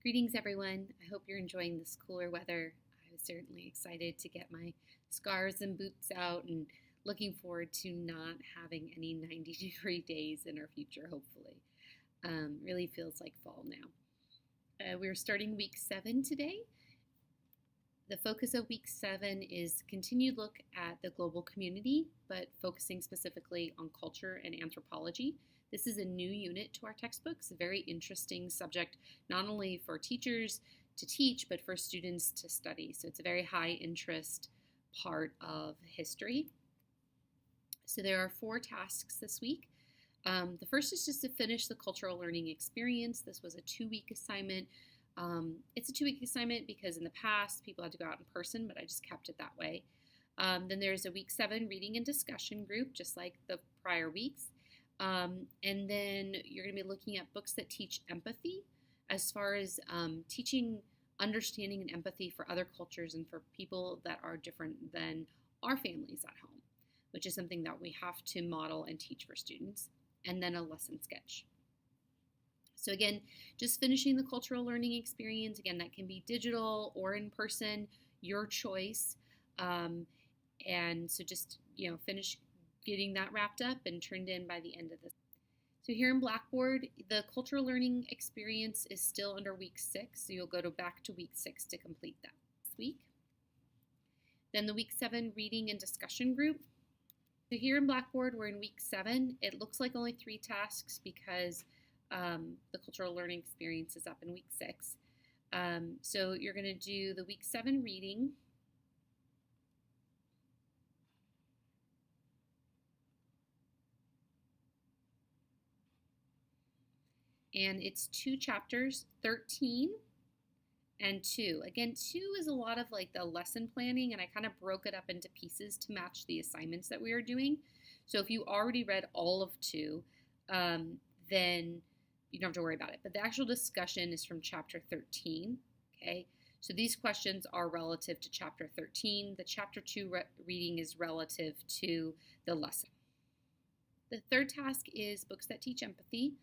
Greetings, everyone. I hope you're enjoying this cooler weather. I was certainly excited to get my scarves and boots out and looking forward to not having any 90-degree days in our future, hopefully. Really feels like fall now. We're starting week 7 today. The focus of week 7 is continued look at the global community, but focusing specifically on culture and anthropology. This is a new unit to our textbooks, a very interesting subject, not only for teachers to teach, but for students to study. So it's a very high interest part of history. So there are 4 tasks this week. The first is just to finish the cultural learning experience. This was a 2-week assignment. It's a 2-week assignment because in the past people had to go out in person, but I just kept it that way. Then there's a week 7 reading and discussion group, just like the prior weeks. And then you're going to be looking at books that teach empathy as far as teaching understanding and empathy for other cultures and for people that are different than our families at home, which is something that we have to model and teach for students. And then a lesson sketch. So again, just finishing the cultural learning experience. Again, that can be digital or in person, your choice. And so just, finish getting that wrapped up and turned in by the end of this. So here in Blackboard, the cultural learning experience is still under week 6. So you'll go back to week 6 to complete that this week. Then the week 7 reading and discussion group. So here in Blackboard, we're in week 7. It looks like only 3 tasks because the cultural learning experience is up in week 6. So you're going to do the week 7 reading. And it's 2 chapters, 13 and 2. Again, 2 is a lot of like the lesson planning, and I kind of broke it up into pieces to match the assignments that we are doing. So if you already read all of 2, then you don't have to worry about it. But the actual discussion is from chapter 13, okay? So these questions are relative to chapter 13. The chapter 2 reading is relative to the lesson. The third task is books that teach empathy.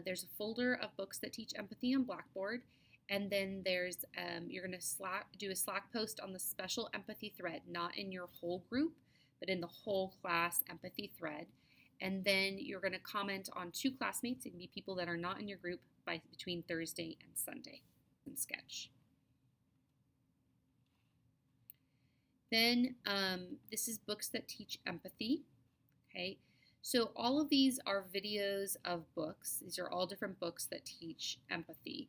There's a folder of books that teach empathy on Blackboard. And then there's, you're going to do a Slack post on the special empathy thread, not in your whole group, but in the whole class empathy thread. And then you're going to comment on 2 classmates. It can be people that are not in your group between Thursday and Sunday and sketch. Then this is books that teach empathy. Okay, so all of these are videos of books. These are all different books that teach empathy.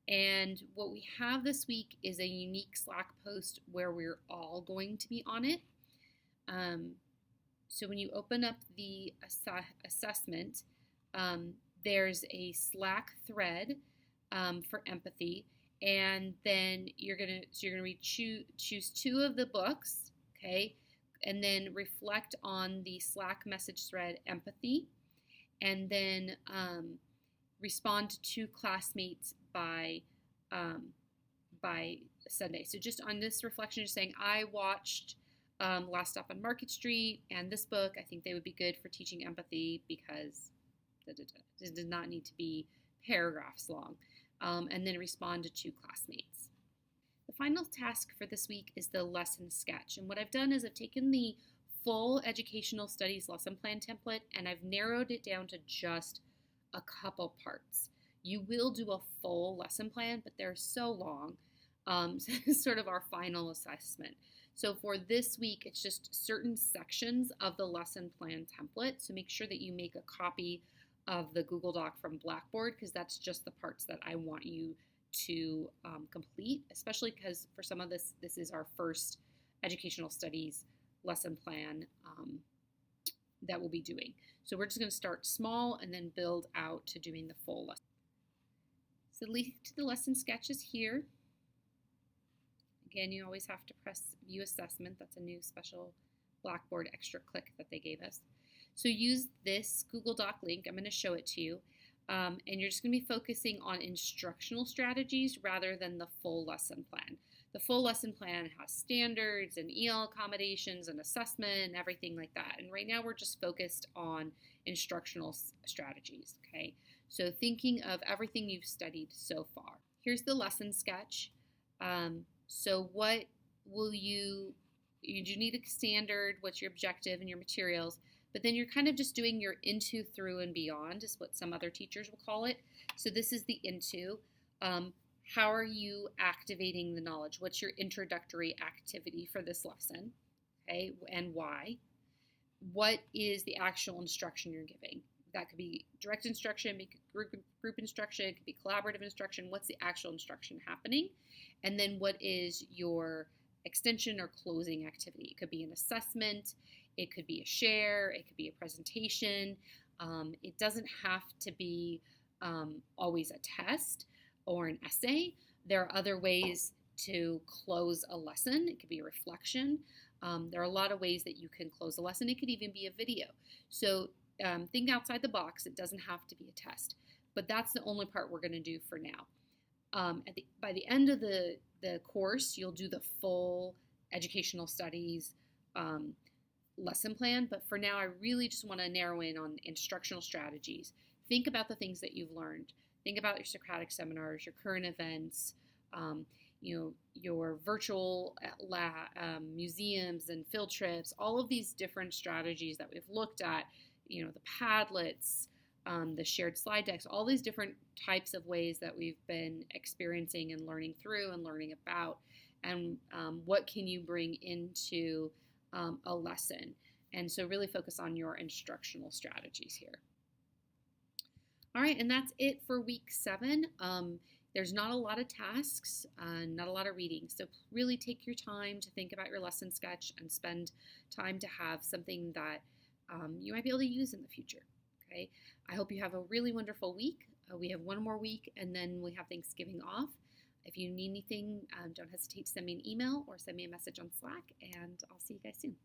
And what we have this week is a unique Slack post where we're all going to be on it. So when you open up the assessment, there's a Slack thread for empathy, and then you're gonna choose 2 of the books, okay, and then reflect on the Slack message thread empathy, and then respond to 2 classmates by Sunday. So just on this reflection, just saying, I watched Last Stop on Market Street and this book. I think they would be good for teaching empathy because it does not need to be paragraphs long. And then respond to 2 classmates. The final task for this week is the lesson sketch. And what I've done is I've taken the full educational studies lesson plan template and I've narrowed it down to just a couple parts. You will do a full lesson plan, but they're so long. So it's sort of our final assessment. So for this week, it's just certain sections of the lesson plan template. So make sure that you make a copy of the Google Doc from Blackboard because that's just the parts that I want you to complete, especially because for some of this is our first educational studies lesson plan that we'll be doing. So we're just going to start small and then build out to doing the full lesson. So the link to the lesson sketch is here. Again, you always have to press View Assessment. That's a new special Blackboard extra click that they gave us. So use this Google Doc link. I'm going to show it to you. And you're just going to be focusing on instructional strategies rather than the full lesson plan. The full lesson plan has standards and EL accommodations and assessment and everything like that. And right now we're just focused on instructional strategies, okay? So thinking of everything you've studied so far. here's the lesson sketch. So what will you do need a standard, what's your objective and your materials, but then you're kind of just doing your into, through, and beyond is what some other teachers will call it. So this is the into. How are you activating the knowledge? What's your introductory activity for this lesson? Okay, and why? What is the actual instruction you're giving? That could be direct instruction, group instruction, it could be collaborative instruction. What's the actual instruction happening? And then what is your extension or closing activity? It could be an assessment, it could be a share, it could be a presentation. It doesn't have to be always a test or an essay. There are other ways to close a lesson. It could be a reflection. There are a lot of ways that you can close a lesson. It could even be a video. So think outside the box. It doesn't have to be a test. But that's the only part we're going to do for now. By the end of the course, you'll do the full educational studies lesson plan. But for now, I really just want to narrow in on instructional strategies. Think about the things that you've learned. Think about your Socratic seminars, your current events, your virtual museums and field trips, all of these different strategies that we've looked at, the Padlets, the shared slide decks, all these different types of ways that we've been experiencing and learning through and learning about, and what can you bring into a lesson. And so really focus on your instructional strategies here. All right, and that's it for week 7. There's not a lot of tasks, not a lot of reading. So really take your time to think about your lesson sketch and spend time to have something that you might be able to use in the future. Okay, I hope you have a really wonderful week. We have one more week and then we have Thanksgiving off. If you need anything, don't hesitate to send me an email or send me a message on Slack, and I'll see you guys soon.